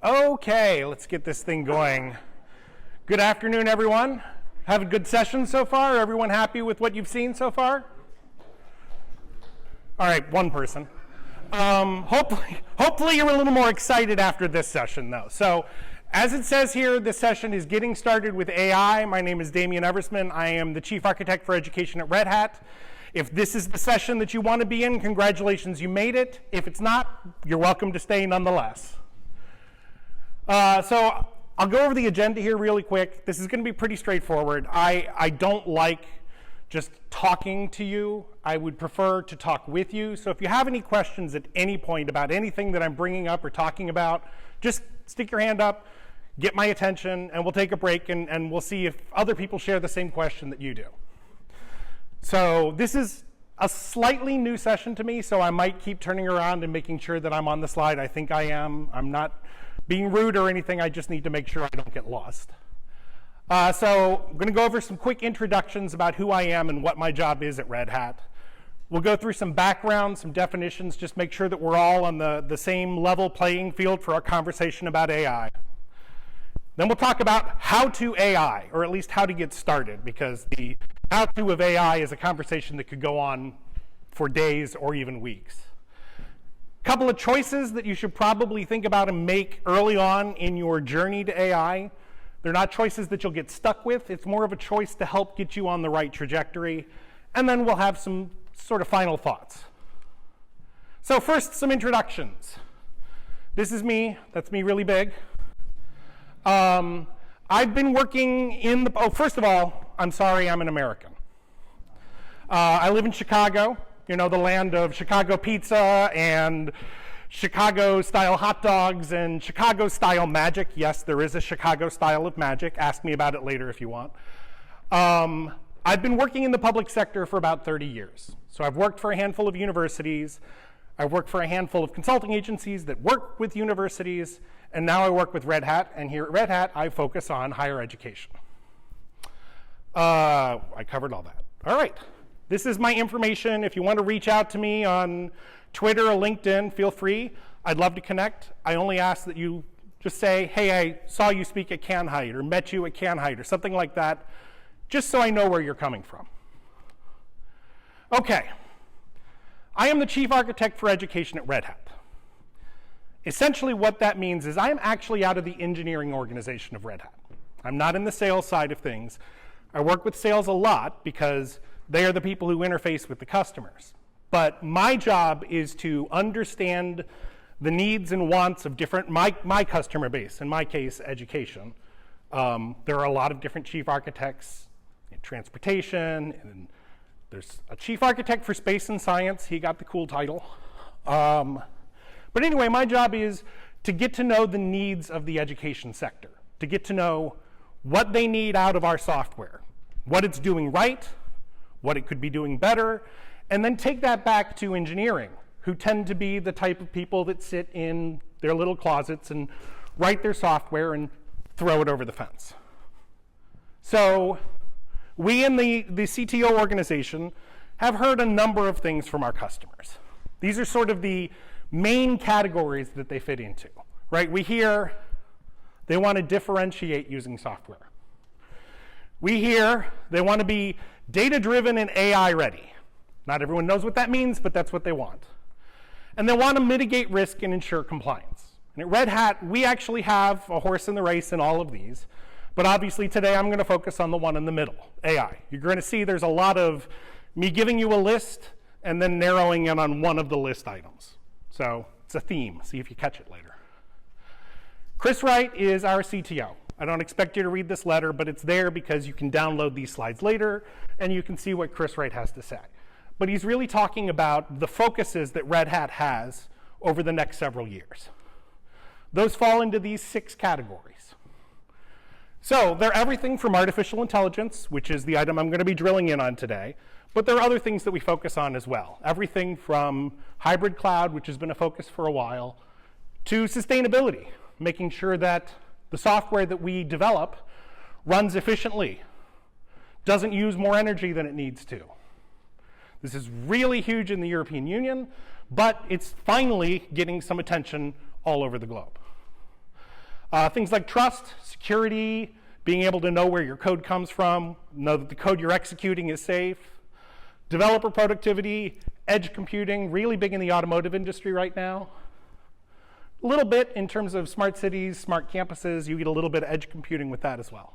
Okay, let's get this thing going. Good afternoon, everyone. Have a good session so far? Everyone happy with what you've seen so far? All right, one person. Hopefully you're a little more excited after this session, though. So, as it says here, this session is getting started with AI. My name is Damian Eversman. I am the Chief Architect for Education at Red Hat. If this is the session that you want to be in, congratulations, you made it. If it's not, you're welcome to stay nonetheless. So I'll go over the agenda here really quick. This is going to be pretty straightforward. I don't like just talking to you. I would prefer to talk with you. So if you have any questions at any point about anything that I'm bringing up or talking about, just stick your hand up, get my attention, and we'll take a break, and we'll see if other people share the same question that you do. So this is a slightly new session to me, so I might keep turning around and making sure that I'm on the slide. I think I am. I'm not being rude or anything. I just need to make sure I don't get lost. So I'm going to go over some quick introductions about who I am and what my job is at Red Hat. We'll go through some background, some definitions, just make sure that we're all on the same level playing field for our conversation about AI. Then we'll talk about how to AI, or at least how to get started, because the how to of AI is a conversation that could go on for days or even weeks. Couple of choices that you should probably think about and make early on in your journey to AI. They're not choices that you'll get stuck with. It's more of a choice to help get you on the right trajectory. And then we'll have some sort of final thoughts. So first, some introductions. This is me. That's me really big. I've been working in the... Oh, first of all, I'm sorry, I'm an American. I live in Chicago. You know, the land of Chicago pizza and Chicago-style hot dogs and Chicago-style magic. Yes, there is a Chicago style of magic. Ask me about it later if you want. I've been working in the public sector for about 30 years. So I've worked for a handful of universities. I've worked for a handful of consulting agencies that work with universities. And now I work with Red Hat. And here at Red Hat, I focus on higher education. I covered all that. All right. This is my information. If you want to reach out to me on Twitter or LinkedIn, feel free. I'd love to connect. I only ask that you just say, hey, I saw you speak at CANHEIT or met you at CANHEIT or something like that, just so I know where you're coming from. Okay. I am the Chief Architect for Education at Red Hat. Essentially what that means is I am actually out of the engineering organization of Red Hat. I'm not in the sales side of things. I work with sales a lot because they are the people who interface with the customers. But my job is to understand the needs and wants of my customer base, in my case, education. There are a lot of different chief architects in transportation, and there's a chief architect for space and science. He got the cool title. But anyway, my job is to get to know the needs of the education sector, to get to know what they need out of our software, what it's doing right, what it could be doing better, and then take that back to engineering, who tend to be the type of people that sit in their little closets and write their software and throw it over the fence. So we in the CTO organization have heard a number of things from our customers. These are sort of the main categories that they fit into, right? We hear they want to differentiate using software. We hear they want to be data-driven and AI-ready. Not everyone knows what that means, but that's what they want. And they want to mitigate risk and ensure compliance. And at Red Hat, we actually have a horse in the race in all of these. But obviously today I'm going to focus on the one in the middle, AI. You're going to see there's a lot of me giving you a list and then narrowing in on one of the list items. So it's a theme. See if you catch it later. Chris Wright is our CTO. I don't expect you to read this letter, but it's there because you can download these slides later and you can see what Chris Wright has to say. But he's really talking about the focuses that Red Hat has over the next several years. Those fall into these 6 categories. So they're everything from artificial intelligence, which is the item I'm going to be drilling in on today, but there are other things that we focus on as well. Everything from hybrid cloud, which has been a focus for a while, to sustainability, making sure that the software that we develop runs efficiently, doesn't use more energy than it needs to. This is really huge in the European Union, but it's finally getting some attention all over the globe. Things like trust, security, being able to know where your code comes from, know that the code you're executing is safe, developer productivity, edge computing, really big in the automotive industry right now. A little bit in terms of smart cities, smart campuses, you get a little bit of edge computing with that as well.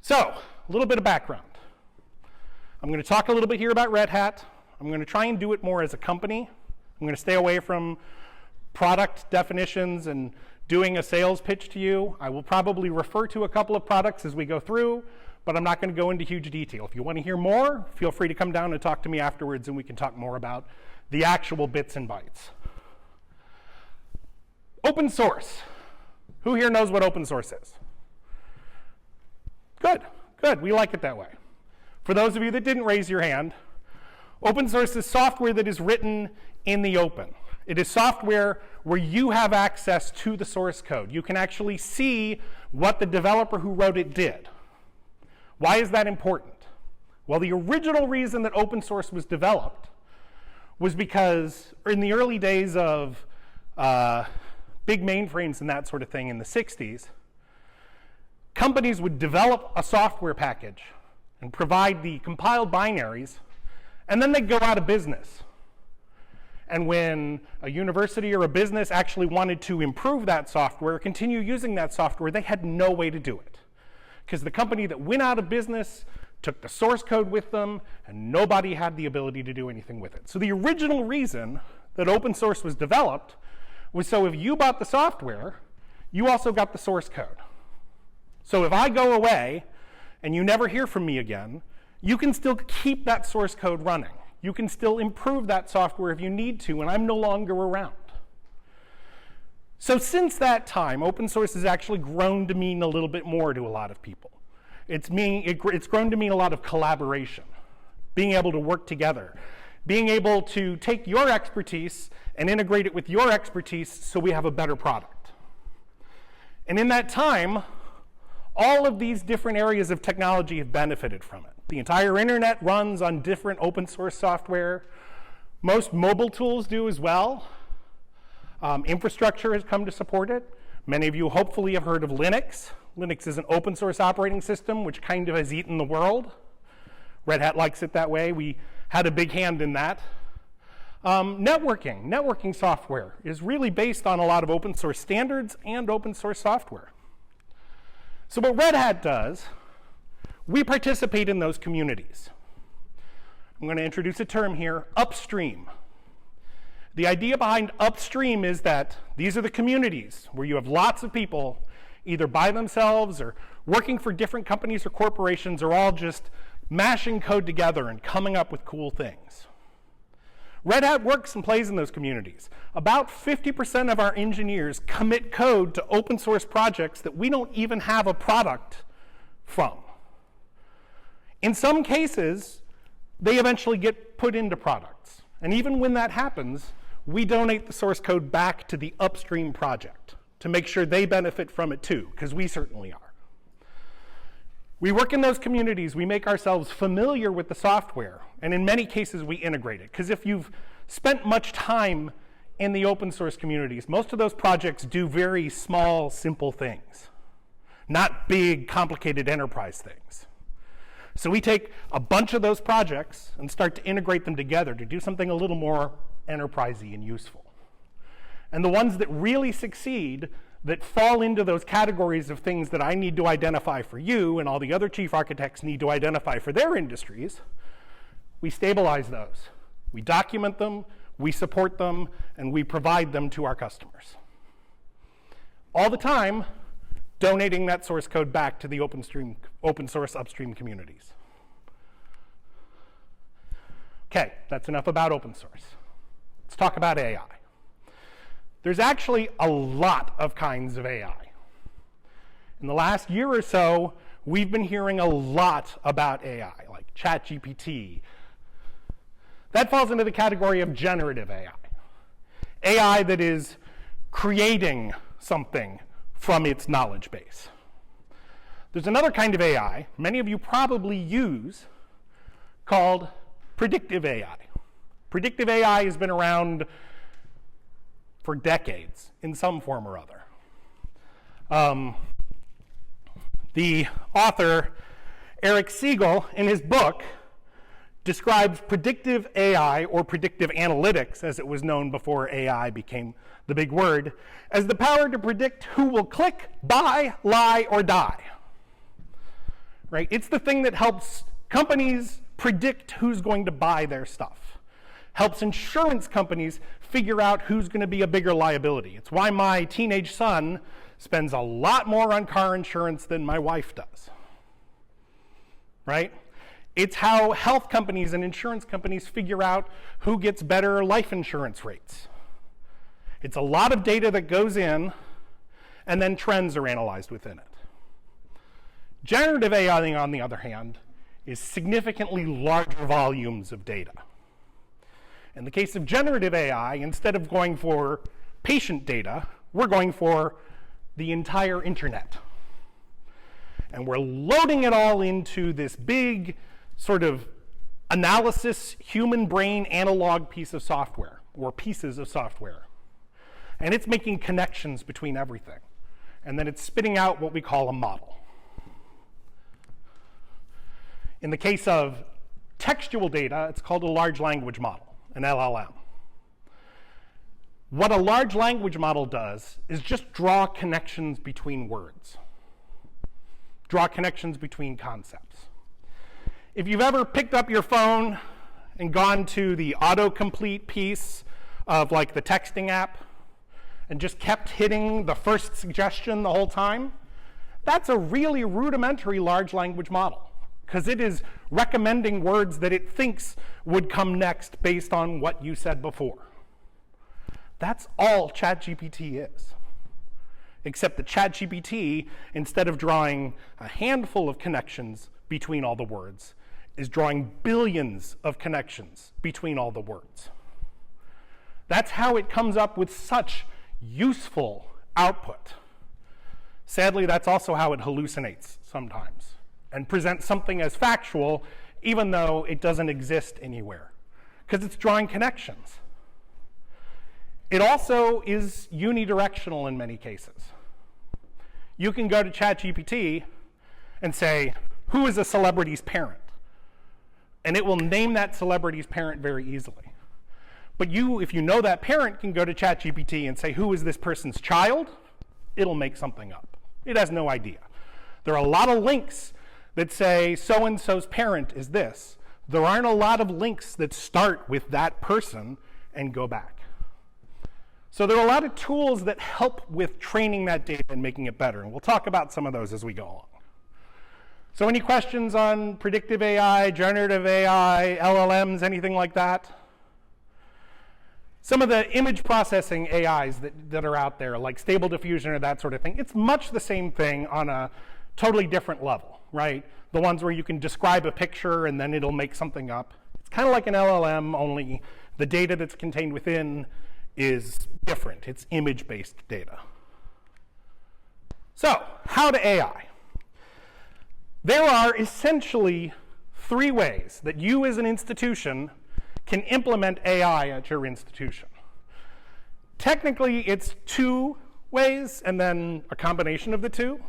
So, a little bit of background. I'm going to talk a little bit here about Red Hat. I'm going to try and do it more as a company. I'm going to stay away from product definitions and doing a sales pitch to you. I will probably refer to a couple of products as we go through, but I'm not going to go into huge detail. If you want to hear more, feel free to come down and talk to me afterwards, and we can talk more about the actual bits and bytes. Open source. Who here knows what open source is? Good, good. We like it that way. For those of you that didn't raise your hand, open source is software that is written in the open. It is software where you have access to the source code. You can actually see what the developer who wrote it did. Why is that important? Well, the original reason that open source was developed was because in the early days of big mainframes and that sort of thing in the 60s, companies would develop a software package and provide the compiled binaries, and then they'd go out of business. And when a university or a business actually wanted to improve that software, continue using that software, they had no way to do it. Because the company that went out of business took the source code with them, and nobody had the ability to do anything with it. So the original reason that open source was developed was so if you bought the software, you also got the source code. So if I go away and you never hear from me again, you can still keep that source code running. You can still improve that software if you need to, and I'm no longer around. So since that time, open source has actually grown to mean a little bit more to a lot of people. It's grown to mean a lot of collaboration, being able to work together, being able to take your expertise and integrate it with your expertise so we have a better product. And in that time, all of these different areas of technology have benefited from it. The entire internet runs on different open source software. Most mobile tools do as well. Infrastructure has come to support it. Many of you hopefully have heard of Linux. Linux is an open source operating system which kind of has eaten the world. Red Hat likes it that way. We had a big hand in that. Networking software is really based on a lot of open source standards and open source software. So what Red Hat does, we participate in those communities. I'm going to introduce a term here, upstream. The idea behind upstream is that these are the communities where you have lots of people either by themselves or working for different companies or corporations or all just mashing code together and coming up with cool things. Red Hat works and plays in those communities. About 50% of our engineers commit code to open source projects that we don't even have a product from. In some cases, they eventually get put into products. And even when that happens, we donate the source code back to the upstream project to make sure they benefit from it too, because we certainly are. We work in those communities, we make ourselves familiar with the software, and in many cases we integrate it. Because if you've spent much time in the open source communities, most of those projects do very small, simple things, not big, complicated enterprise things. So we take a bunch of those projects and start to integrate them together to do something a little more enterprisey and useful. And the ones that really succeed, that fall into those categories of things that I need to identify for you and all the other chief architects need to identify for their industries, we stabilize those. We document them, we support them, and we provide them to our customers. All the time, donating that source code back to the open source upstream communities. Okay, that's enough about open source. Let's talk about AI. There's actually a lot of kinds of AI. In the last year or so, we've been hearing a lot about AI, like ChatGPT. That falls into the category of generative AI. AI that is creating something from its knowledge base. There's another kind of AI, many of you probably use, called predictive AI. Predictive AI has been around for decades in some form or other. The author, Eric Siegel, in his book, describes predictive AI, or predictive analytics, as it was known before AI became the big word, as the power to predict who will click, buy, lie, or die. Right? It's the thing that helps companies predict who's going to buy their stuff. Helps insurance companies figure out who's going to be a bigger liability. It's why my teenage son spends a lot more on car insurance than my wife does. Right? It's how health companies and insurance companies figure out who gets better life insurance rates. It's a lot of data that goes in, and then trends are analyzed within it. Generative AI, on the other hand, is significantly larger volumes of data. In the case of generative AI, instead of going for patient data, we're going for the entire internet. And we're loading it all into this big sort of analysis, human brain analog piece of software, or pieces of software. And it's making connections between everything. And then it's spitting out what we call a model. In the case of textual data, it's called a large language model, an LLM. What a large language model does is just draw connections between words, draw connections between concepts. If you've ever picked up your phone and gone to the autocomplete piece of like the texting app and just kept hitting the first suggestion the whole time, that's a really rudimentary large language model, because it is recommending words that it thinks would come next based on what you said before. That's all ChatGPT is. Except that ChatGPT, instead of drawing a handful of connections between all the words, is drawing billions of connections between all the words. That's how it comes up with such useful output. Sadly, that's also how it hallucinates sometimes and presents something as factual even though it doesn't exist anywhere, because it's drawing connections. It also is unidirectional in many cases. You can go to ChatGPT and say, who is a celebrity's parent? And it will name that celebrity's parent very easily. But you, if you know that parent, can go to ChatGPT and say, who is this person's child? It'll make something up. It has no idea. There are a lot of links that say so-and-so's parent is this. There aren't a lot of links that start with that person and go back. So there are a lot of tools that help with training that data and making it better, and we'll talk about some of those as we go along. So any questions on predictive AI, generative AI, LLMs, anything like that? Some of the image processing AIs that are out there, like Stable Diffusion or that sort of thing, it's much the same thing on a totally different level, right? The ones where you can describe a picture and then it'll make something up. It's kind of like an LLM, only the data that's contained within is different. It's image-based data. So, how to AI? There are essentially three ways that you as an institution can implement AI at your institution. Technically, it's two ways and then a combination of the two,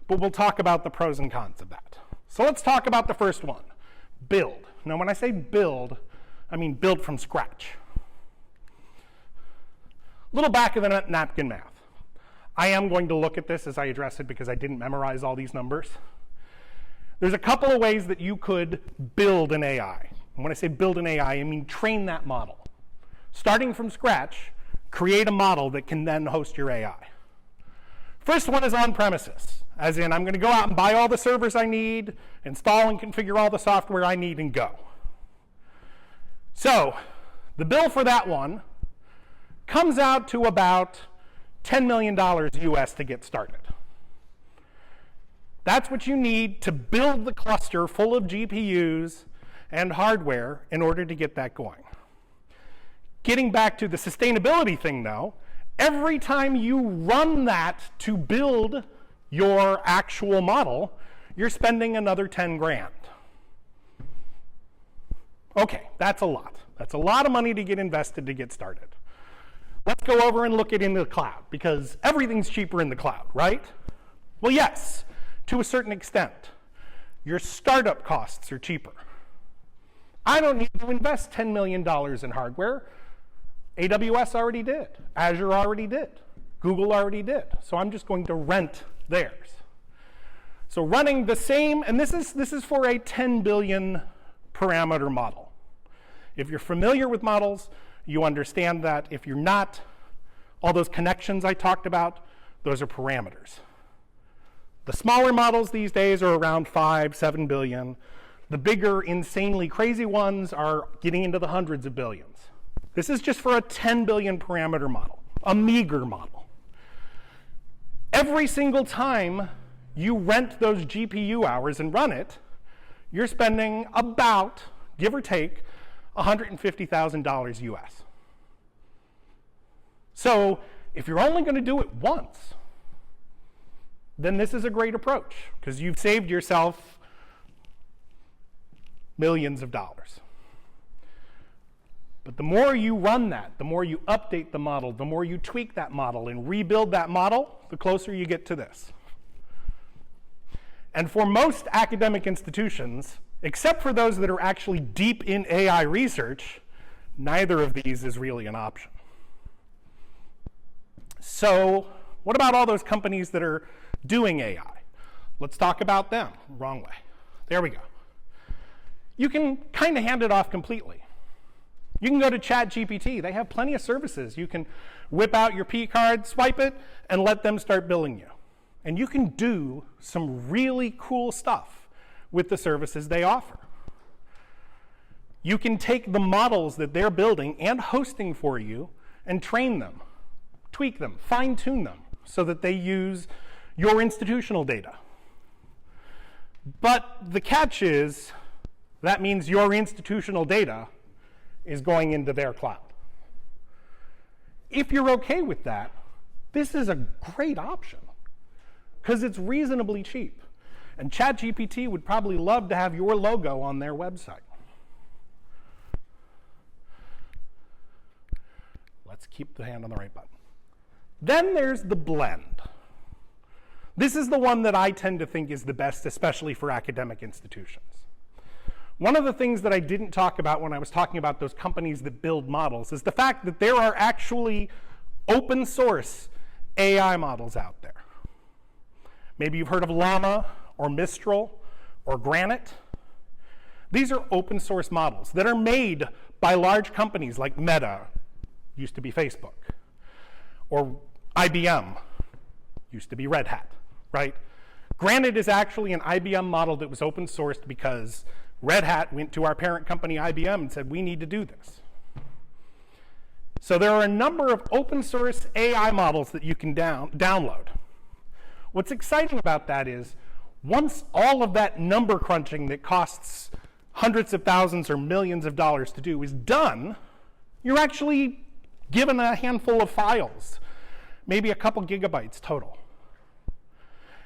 but we'll talk about the pros and cons of that. So let's talk about the first one, build. Now, when I say build, I mean build from scratch. Little back of the napkin math. I am going to look at this as I address it because I didn't memorize all these numbers. There's a couple of ways that you could build an AI. And when I say build an AI, I mean train that model. Starting from scratch, create a model that can then host your AI. First one is on premises, as in I'm going to go out and buy all the servers I need, install and configure all the software I need, and go. So the bill for that one comes out to about $10 million US to get started. That's what you need to build the cluster full of GPUs and hardware in order to get that going. Getting back to the sustainability thing, though, every time you run that to build your actual model, you're spending another 10 grand. Okay, that's a lot. That's a lot of money to get invested to get started. Let's go over and look at in the cloud, because everything's cheaper in the cloud, right? Well, yes, to a certain extent. Your startup costs are cheaper. I don't need to invest $10 million in hardware. AWS already did. Azure already did. Google already did. So I'm just going to rent theirs. So running the same, and this is for a 10 billion parameter model. If you're familiar with models, you understand that. If you're not, all those connections I talked about, those are parameters. The smaller models these days are around 5, 7 billion. The bigger, insanely crazy ones are getting into the hundreds of billions. This is just for a 10 billion parameter model, a meager model. Every single time you rent those GPU hours and run it, you're spending about, give or take, $150,000 US. So if you're only going to do it once, then this is a great approach, because you've saved yourself millions of dollars. But the more you run that, the more you update the model, the more you tweak that model and rebuild that model, the closer you get to this. And for most academic institutions, except for those that are actually deep in AI research, neither of these is really an option. So what about all those companies that are doing AI? Let's talk about them. Wrong way. There we go. You can kind of hand it off completely. You can go to ChatGPT. They have plenty of services. You can whip out your P card, swipe it, and let them start billing you. And you can do some really cool stuff with the services they offer. You can take the models that they're building and hosting for you and train them, tweak them, fine-tune them so that they use your institutional data. But the catch is, that means your institutional data is going into their cloud. If you're okay with that, this is a great option, because it's reasonably cheap. And ChatGPT would probably love to have your logo on their website. Let's keep the hand on the right button. Then there's the blend. This is the one that I tend to think is the best, especially for academic institutions. One of the things that I didn't talk about when I was talking about those companies that build models is the fact that there are actually open source AI models out there. Maybe you've heard of Llama or Mistral or Granite. These are open source models that are made by large companies like Meta, used to be Facebook, or IBM, used to be Red Hat, right? Granite is actually an IBM model that was open sourced because Red Hat went to our parent company IBM and said, we need to do this. So there are a number of open source AI models that you can download. What's exciting about that is once all of that number crunching that costs hundreds of thousands or millions of dollars to do is done, you're actually given a handful of files, maybe a couple gigabytes total.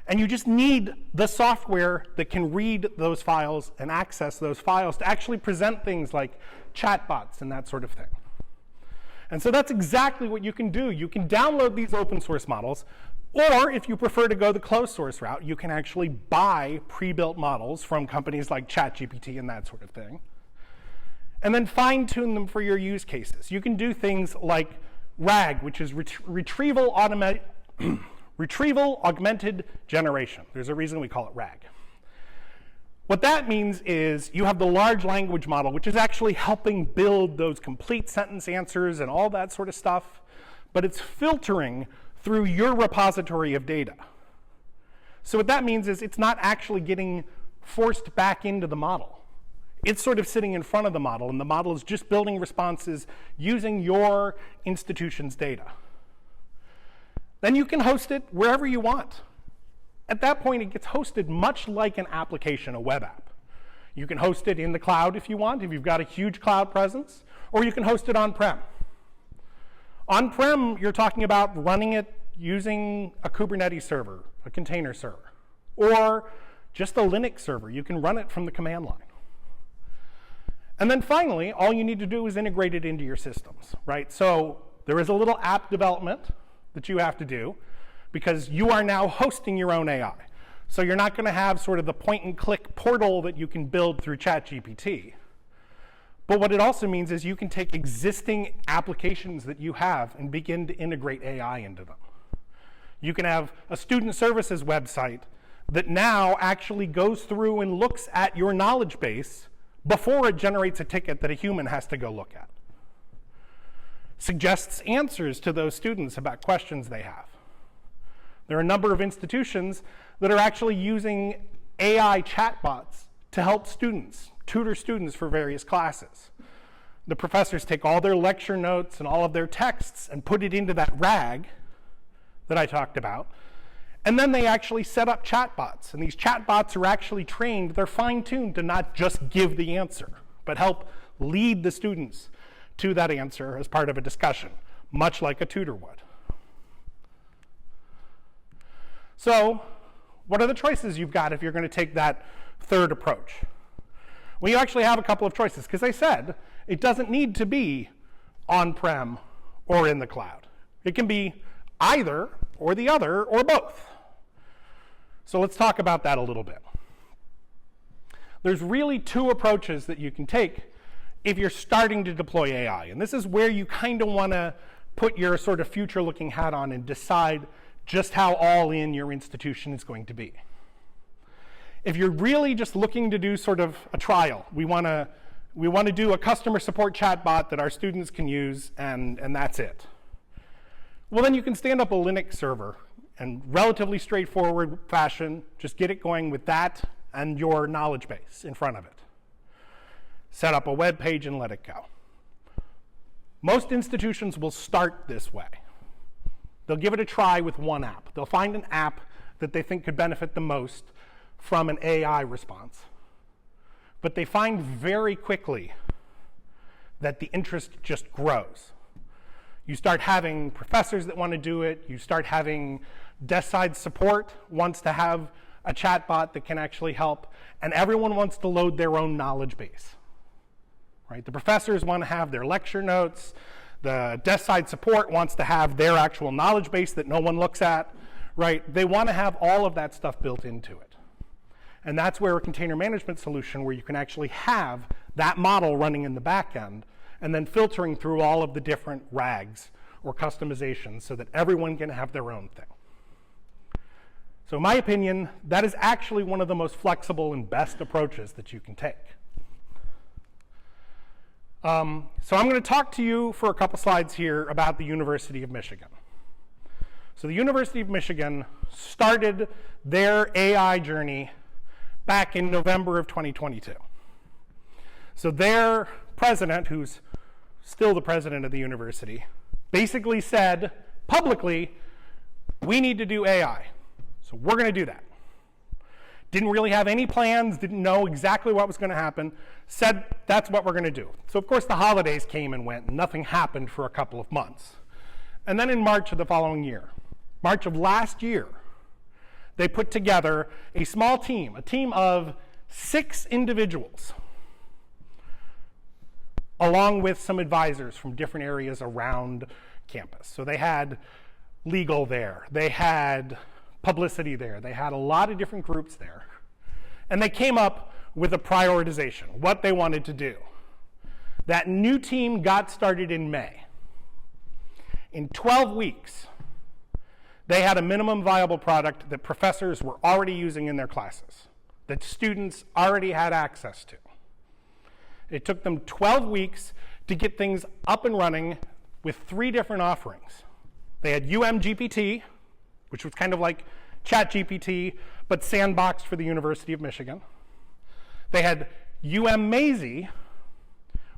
And you just need the software that can read those files and access those files to actually present things like chatbots and that sort of thing. And so that's exactly what you can do. You can download these open source models, or if you prefer to go the closed source route, you can actually buy pre-built models from companies like ChatGPT and that sort of thing, and then fine-tune them for your use cases. You can do things like RAG, which is retrieval augmented generation. There's a reason we call it RAG. What that means is you have the large language model, which is actually helping build those complete sentence answers and all that sort of stuff, but it's filtering through your repository of data. So what that means is it's not actually getting forced back into the model. It's sort of sitting in front of the model, and the model is just building responses using your institution's data. Then you can host it wherever you want. At that point, it gets hosted much like an application, a web app. You can host it in the cloud if you want, if you've got a huge cloud presence, or you can host it on-prem. On-prem, you're talking about running it using a Kubernetes server, a container server, or just a Linux server. You can run it from the command line. And then finally, all you need to do is integrate it into your systems, right? So There is a little app development that you have to do because you are now hosting your own AI. So you're not going to have sort of the point-and-click portal that you can build through ChatGPT. But what it also means is you can take existing applications that you have and begin to integrate AI into them. You can have a student services website that now actually goes through and looks at your knowledge base before it generates a ticket that a human has to go look at. Suggests answers to those students about questions they have. There are a number of institutions that are actually using AI chatbots to help students, tutor students for various classes. The professors take all their lecture notes and all of their texts and put it into that RAG that I talked about, and then they actually set up chatbots, and these chatbots are actually trained, they're fine-tuned to not just give the answer, but help lead the students to that answer as part of a discussion, much like a tutor would. So, what are the choices you've got if you're going to take that third approach? Well, you actually have a couple of choices, because I said it doesn't need to be on-prem or in the cloud. It can be either or the other or both. So let's talk about that a little bit. There's really two approaches that you can take if you're starting to deploy AI, and this is where you kind of want to put your sort of future-looking hat on and decide just how all in your institution is going to be. If you're really just looking to do sort of a trial, we want to do a customer support chatbot that our students can use, and that's it. Well, then you can stand up a Linux server and relatively straightforward fashion, just get it going with that and your knowledge base in front of it. Set up a web page and let it go. Most institutions will start this way. They'll give it a try with one app. They'll find an app that they think could benefit the most from an AI response. But they find very quickly that the interest just grows. You start having professors that want to do it. You start having desk-side support wants to have a chatbot that can actually help. And everyone wants to load their own knowledge base. Right? The professors want to have their lecture notes. The desk-side support wants to have their actual knowledge base that no one looks at. Right? They want to have all of that stuff built into it. And that's where a container management solution where you can actually have that model running in the back end and then filtering through all of the different RAGs or customizations so that everyone can have their own thing. So in my opinion, that is actually one of the most flexible and best approaches that you can take. So I'm going to talk to you for a couple slides here about the University of Michigan. So the University of Michigan started their AI journey back in November of 2022. So their president, who's still the president of the university, basically said publicly, we need to do AI. So we're going to do that. Didn't really have any plans, didn't know exactly what was going to happen, said that's what we're going to do. So of course the holidays came and went, and nothing happened for a couple of months. And then in March of the following year, March of last year, they put together a small team, a team of 6 individuals, along with some advisors from different areas around campus. So they had legal there, they had publicity there, they had a lot of different groups there. And they came up with a prioritization, what they wanted to do. That new team got started in May. In 12 weeks, they had a minimum viable product that professors were already using in their classes, that students already had access to. It took them 12 weeks to get things up and running with 3 different offerings. They had UMGPT, which was kind of like ChatGPT, but sandboxed for the University of Michigan. They had UMMazy,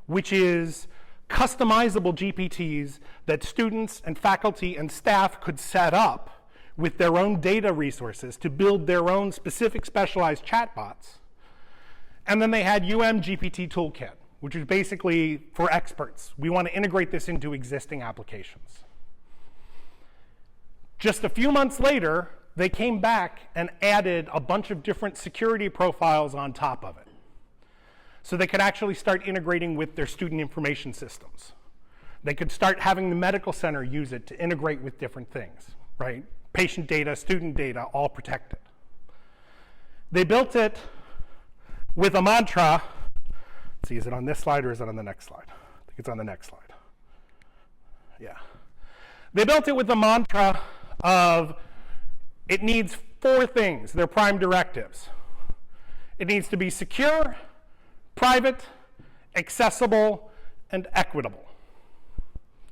which is customizable GPTs that students and faculty and staff could set up with their own data resources to build their own specific specialized chatbots. And then they had UMGPT Toolkit, which is basically for experts. We want to integrate this into existing applications. Just a few months later, they came back and added a bunch of different security profiles on top of it, so they could actually start integrating with their student information systems. They could start having the medical center use it to integrate with different things, right? Patient data, student data, all protected. They built it with a mantra. Let's see, is it on this slide or is it on the next slide? I think it's on the next slide. Yeah. They built it with the mantra of it needs 4 things. They're prime directives. It needs to be secure, private, accessible, and equitable.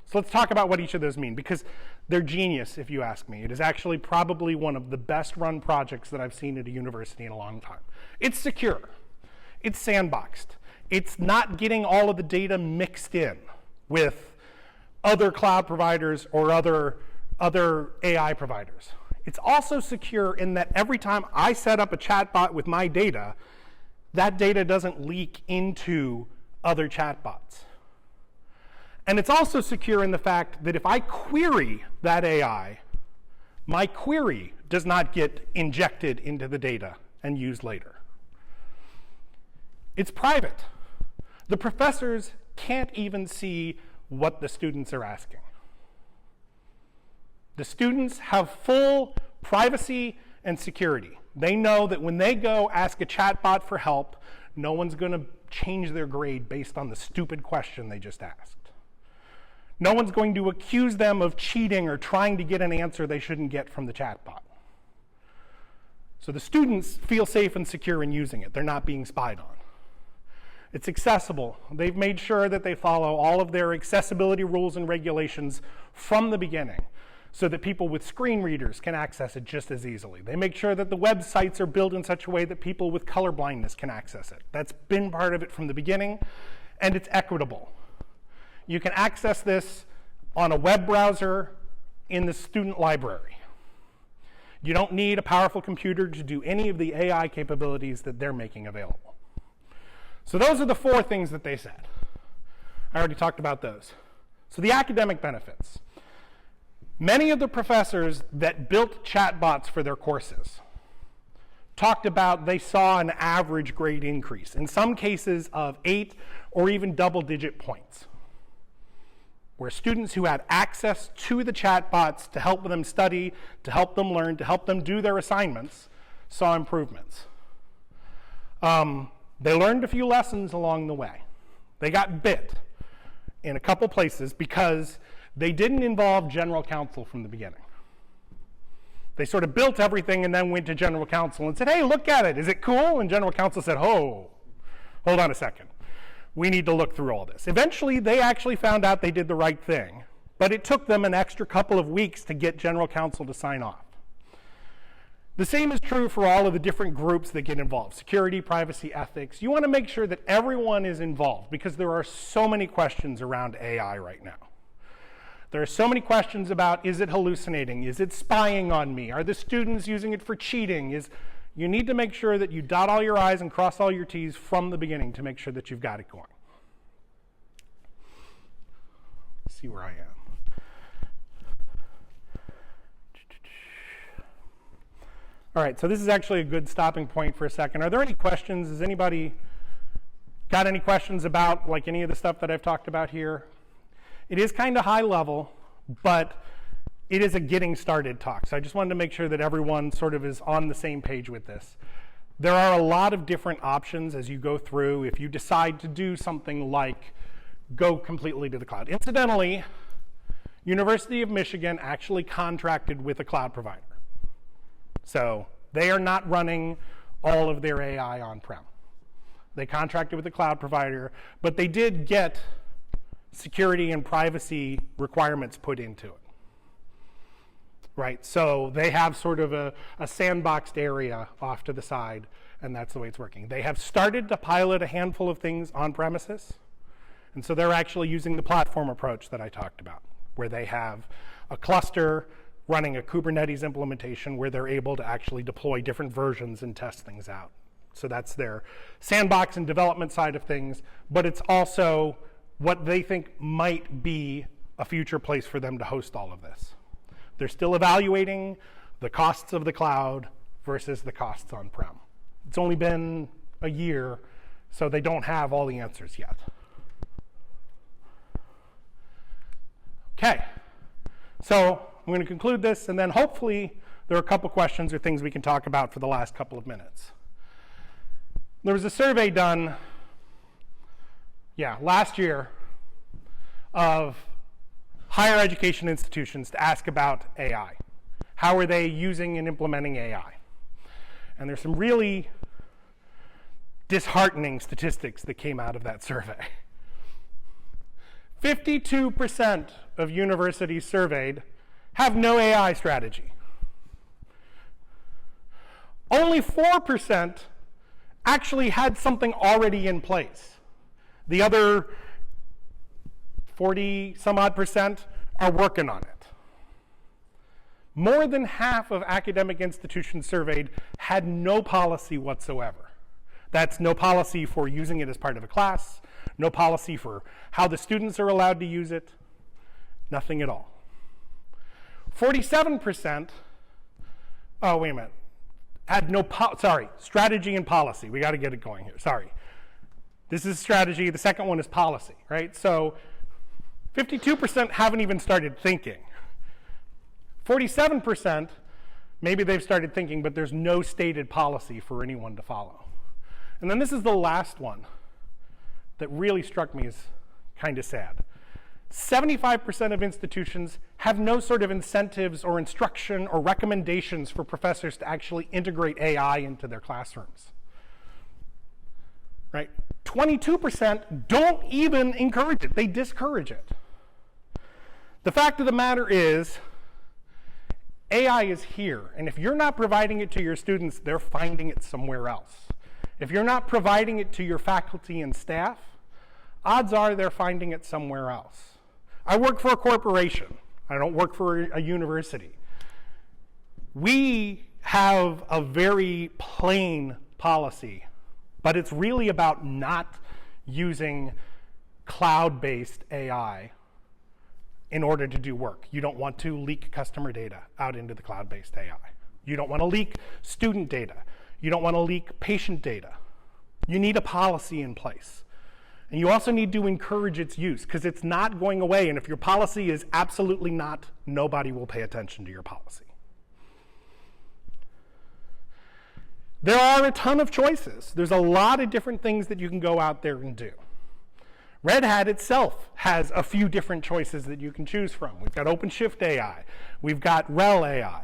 So let's talk about what each of those mean, because they're genius, if you ask me. It is actually probably one of the best run projects that I've seen at a university in a long time. It's secure. It's sandboxed. It's not getting all of the data mixed in with other cloud providers or other AI providers. It's also secure in that every time I set up a chatbot with my data, that data doesn't leak into other chatbots. And it's also secure in the fact that if I query that AI, my query does not get injected into the data and used later. It's private. The professors can't even see what the students are asking. The students have full privacy and security. They know that when they go ask a chatbot for help, no one's going to change their grade based on the stupid question they just asked. No one's going to accuse them of cheating or trying to get an answer they shouldn't get from the chatbot. So the students feel safe and secure in using it. They're not being spied on. It's accessible. They've made sure that they follow all of their accessibility rules and regulations from the beginning so that people with screen readers can access it just as easily. They make sure that the websites are built in such a way that people with color blindness can access it. That's been part of it from the beginning, and it's equitable. You can access this on a web browser in the student library. You don't need a powerful computer to do any of the AI capabilities that they're making available. So those are the 4 things that they said. I already talked about those. So the academic benefits. Many of the professors that built chatbots for their courses talked about they saw an average grade increase, in some cases of 8 or even double-digit points, where students who had access to the chatbots to help them study, to help them learn, to help them do their assignments, saw improvements. They learned a few lessons along the way. They got bit in a couple places because they didn't involve general counsel from the beginning. They sort of built everything and then went to general counsel and said, hey, look at it, is it cool? And general counsel said, oh, hold on a second. We need to look through all this. Eventually, they actually found out they did the right thing, but it took them an extra couple of weeks to get general counsel to sign off. The same is true for all of the different groups that get involved. Security, privacy, ethics. You want to make sure that everyone is involved because there are so many questions around AI right now. There are so many questions about, is it hallucinating? Is it spying on me? Are the students using it for cheating? You need to make sure that you dot all your I's and cross all your T's from the beginning to make sure that you've got it going. Let's see where I am. All right, so this is actually a good stopping point for a second. Are there any questions? Has anybody got any questions about like any of the stuff that I've talked about here? It is kind of high level, but it is a getting started talk. So I just wanted to make sure that everyone sort of is on the same page with this. There are a lot of different options as you go through if you decide to do something like go completely to the cloud. Incidentally, University of Michigan actually contracted with a cloud provider. So they are not running all of their AI on-prem. They contracted with a cloud provider, but they did get security and privacy requirements put into it. Right, so they have sort of a sandboxed area off to the side, and that's the way it's working. They have started to pilot a handful of things on premises, and so they're actually using the platform approach that I talked about, where they have a cluster running a Kubernetes implementation where they're able to actually deploy different versions and test things out. So that's their sandbox and development side of things, but it's also what they think might be a future place for them to host all of this. They're still evaluating the costs of the cloud versus the costs on-prem. It's only been a year, so they don't have all the answers yet. Okay, so I'm going to conclude this, and then hopefully there are a couple questions or things we can talk about for the last couple of minutes. There was a survey done, last year of higher education institutions to ask about AI. How are they using and implementing AI? And there's some really disheartening statistics that came out of that survey. 52% of universities surveyed have no AI strategy. Only 4% actually had something already in place. The other 40 some odd percent are working on it. More than half of academic institutions surveyed had no policy whatsoever. That's no policy for using it as part of a class, no policy for how the students are allowed to use it, nothing at all. 47%, had no, strategy and policy. We got to get it going here, sorry. This is strategy, the second one is policy, right? So 52% haven't even started thinking. 47%, maybe they've started thinking, but there's no stated policy for anyone to follow. And then this is the last one that really struck me as kind of sad. 75% of institutions have no sort of incentives or instruction or recommendations for professors to actually integrate AI into their classrooms. Right? 22% don't even encourage it, they discourage it. The fact of the matter is, AI is here, and if you're not providing it to your students, they're finding it somewhere else. If you're not providing it to your faculty and staff, odds are they're finding it somewhere else. I work for a corporation. I don't work for a university. We have a very plain policy, but it's really about not using cloud-based AI in order to do work. You don't want to leak customer data out into the cloud-based AI. You don't want to leak student data. You don't want to leak patient data. You need a policy in place. And you also need to encourage its use, because it's not going away. And if your policy is absolutely not, nobody will pay attention to your policy. There are a ton of choices. There's a lot of different things that you can go out there and do. Red Hat itself has a few different choices that you can choose from. We've got OpenShift AI. We've got RHEL AI.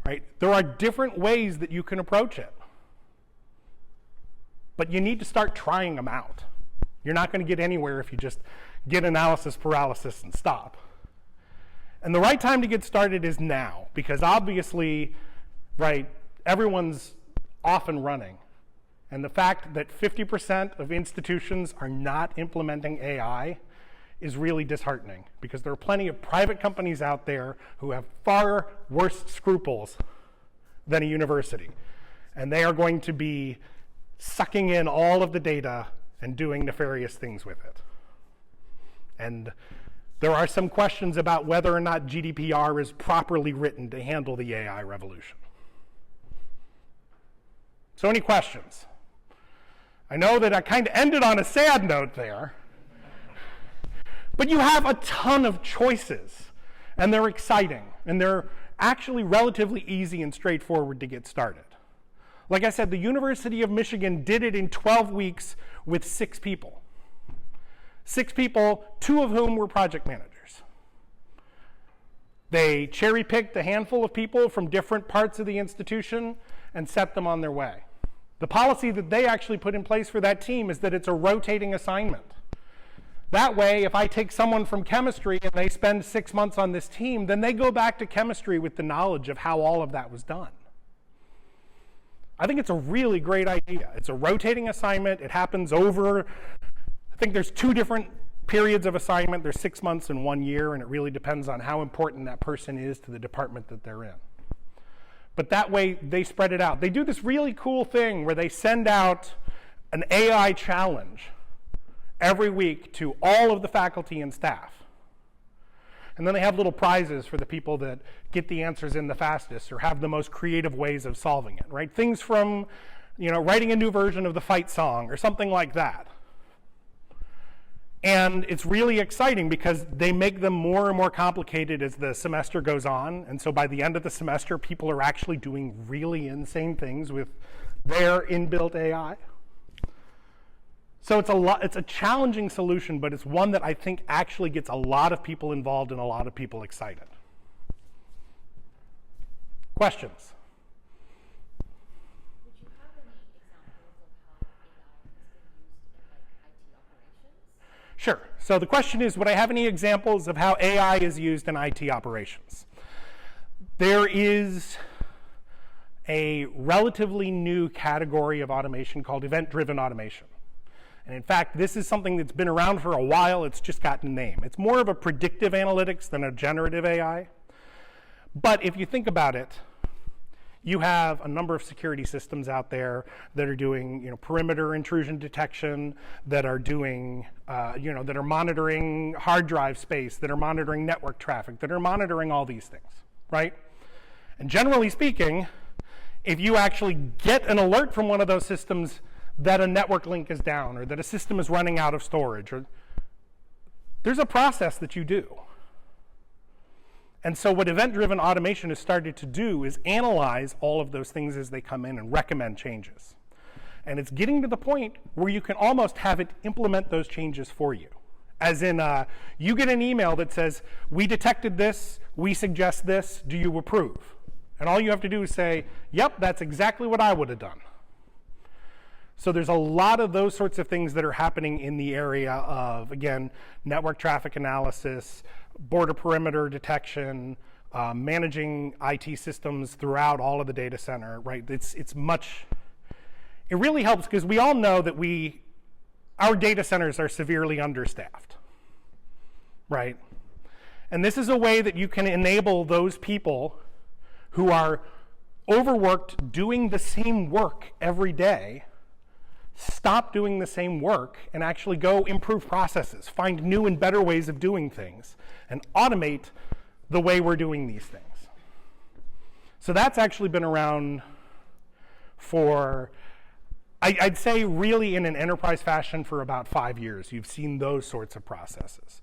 Right? There are different ways that you can approach it. But you need to start trying them out. You're not going to get anywhere if you just get analysis paralysis and stop. And the right time to get started is now, because obviously, right, everyone's off and running. And the fact that 50% of institutions are not implementing AI is really disheartening, because there are plenty of private companies out there who have far worse scruples than a university. And they are going to be sucking in all of the data and doing nefarious things with it. And there are some questions about whether or not GDPR is properly written to handle the AI revolution. So any questions? I know that I kind of ended on a sad note there, but you have a ton of choices, and they're exciting, and they're actually relatively easy and straightforward to get started. Like I said, the University of Michigan did it in 12 weeks with 6 people. 6 people, 2 of whom were project managers. They cherry-picked a handful of people from different parts of the institution and set them on their way. The policy that they actually put in place for that team is that it's a rotating assignment. That way, if I take someone from chemistry and they spend 6 months on this team, then they go back to chemistry with the knowledge of how all of that was done. I think it's a really great idea. It's a rotating assignment. It happens over, I think there's 2 different periods of assignment. There's 6 months and 1 year, and it really depends on how important that person is to the department that they're in. But that way, they spread it out. They do this really cool thing where they send out an AI challenge every week to all of the faculty and staff. And then they have little prizes for the people that get the answers in the fastest or have the most creative ways of solving it, right? Things from, writing a new version of the fight song or something like that. And it's really exciting because they make them more and more complicated as the semester goes on. And so by the end of the semester, people are actually doing really insane things with their inbuilt AI. So it's a challenging solution, but it's one that I think actually gets a lot of people involved and a lot of people excited. Questions? Would you have any examples of how AI has been used in IT operations? Sure. So the question is, would I have any examples of how AI is used in IT operations? There is a relatively new category of automation called event-driven automation. And in fact, this is something that's been around for a while. It's just gotten a name. It's more of a predictive analytics than a generative AI. But if you think about it, you have a number of security systems out there that are doing, perimeter intrusion detection, that are doing, that are monitoring hard drive space, that are monitoring network traffic, that are monitoring all these things, right? And generally speaking, if you actually get an alert from one of those systems that a network link is down or that a system is running out of storage, there's a process that you do. And so what event-driven automation has started to do is analyze all of those things as they come in and recommend changes. And it's getting to the point where you can almost have it implement those changes for you. As in, you get an email that says, we detected this, we suggest this, do you approve? And all you have to do is say, yep, that's exactly what I would have done. So there's a lot of those sorts of things that are happening in the area of, again, network traffic analysis, border perimeter detection, managing IT systems throughout all of the data center, right? It really helps because we all know that our data centers are severely understaffed, right? And this is a way that you can enable those people who are overworked doing the same work every day stop doing the same work and actually go improve processes, find new and better ways of doing things, and automate the way we're doing these things. So that's actually been around for, I'd say really in an enterprise fashion for about 5 years. You've seen those sorts of processes.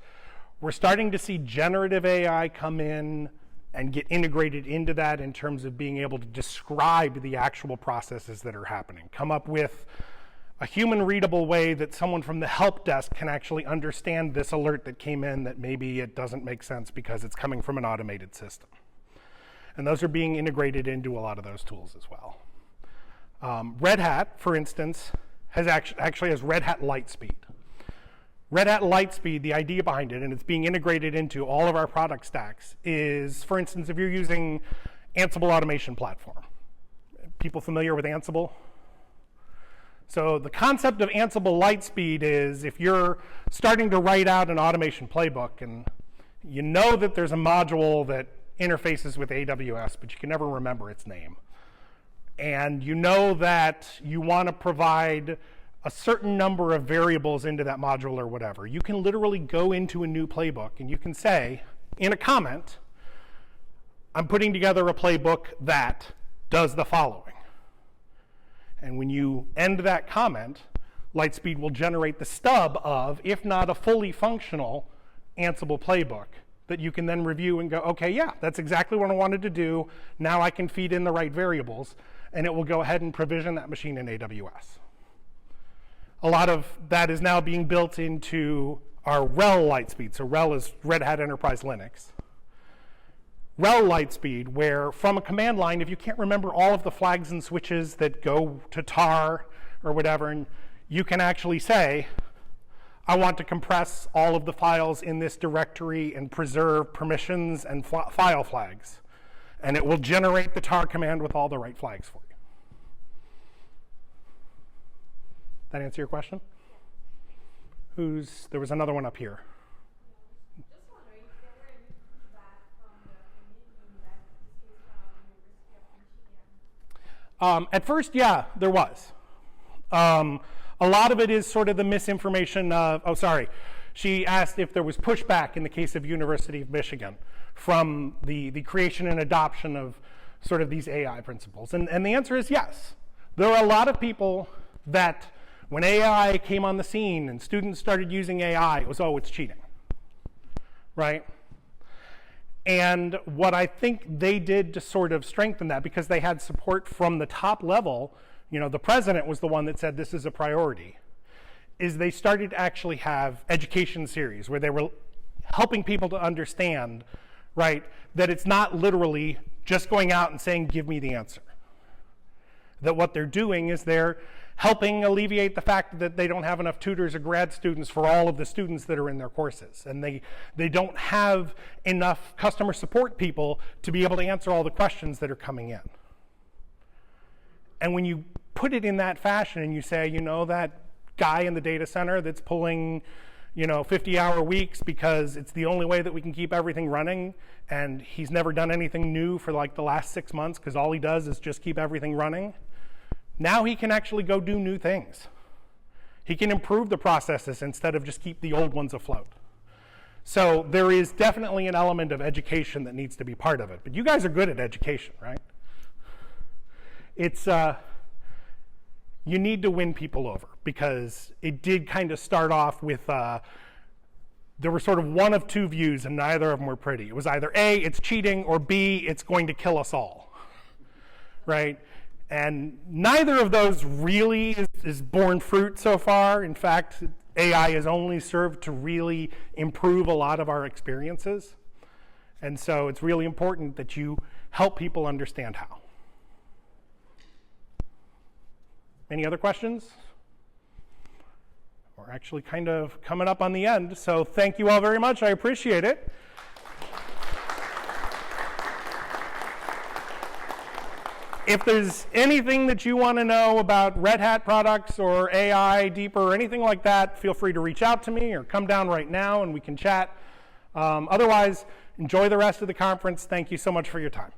We're starting to see generative AI come in and get integrated into that in terms of being able to describe the actual processes that are happening, come up with a human-readable way that someone from the help desk can actually understand this alert that came in that maybe it doesn't make sense because it's coming from an automated system. And those are being integrated into a lot of those tools as well. Red Hat, for instance, actually has Red Hat Lightspeed. Red Hat Lightspeed, the idea behind it, and it's being integrated into all of our product stacks, is, for instance, if you're using Ansible automation platform. People familiar with Ansible? So the concept of Ansible Lightspeed is if you're starting to write out an automation playbook and you know that there's a module that interfaces with AWS, but you can never remember its name. And you know that you want to provide a certain number of variables into that module or whatever. You can literally go into a new playbook and you can say, in a comment, I'm putting together a playbook that does the following. And when you end that comment, Lightspeed will generate the stub of, if not a fully functional Ansible playbook that you can then review and go, okay, yeah, that's exactly what I wanted to do. Now I can feed in the right variables, and it will go ahead and provision that machine in AWS. A lot of that is now being built into our RHEL Lightspeed. So RHEL is Red Hat Enterprise Linux. RHEL Lightspeed, where from a command line, if you can't remember all of the flags and switches that go to tar or whatever, and you can actually say, I want to compress all of the files in this directory and preserve permissions and file flags. And it will generate the tar command with all the right flags for you. That answer your question? There was another one up here. At first, yeah, there was. A lot of it is sort of the misinformation of, she asked if there was pushback in the case of University of Michigan from the creation and adoption of sort of these AI principles. And the answer is yes. There are a lot of people that When AI came on the scene and students started using AI, it was, oh, it's cheating, right? And what I think they did to sort of strengthen that, because they had support from the top level, the president was the one that said this is a priority, is they started to actually have education series where they were helping people to understand, right, that it's not literally just going out and saying, give me the answer. That what they're doing is they're helping alleviate the fact that they don't have enough tutors or grad students for all of the students that are in their courses. And they don't have enough customer support people to be able to answer all the questions that are coming in. And when you put it in that fashion and you say, that guy in the data center that's pulling 50-hour weeks because it's the only way that we can keep everything running, and he's never done anything new for like the last 6 months because all he does is just keep everything running. Now he can actually go do new things. He can improve the processes instead of just keep the old ones afloat. So there is definitely an element of education that needs to be part of it. But you guys are good at education, right? It's you need to win people over, because it did kind of start off with there were sort of one of two views, and neither of them were pretty. It was either A, it's cheating, or B, it's going to kill us all, right? And neither of those really is borne fruit so far. In fact, AI has only served to really improve a lot of our experiences. And so it's really important that you help people understand how. Any other questions? We're actually kind of coming up on the end, so thank you all very much. I appreciate it. If there's anything that you want to know about Red Hat products or AI deeper or anything like that, feel free to reach out to me or come down right now and we can chat. Otherwise, enjoy the rest of the conference. Thank you so much for your time.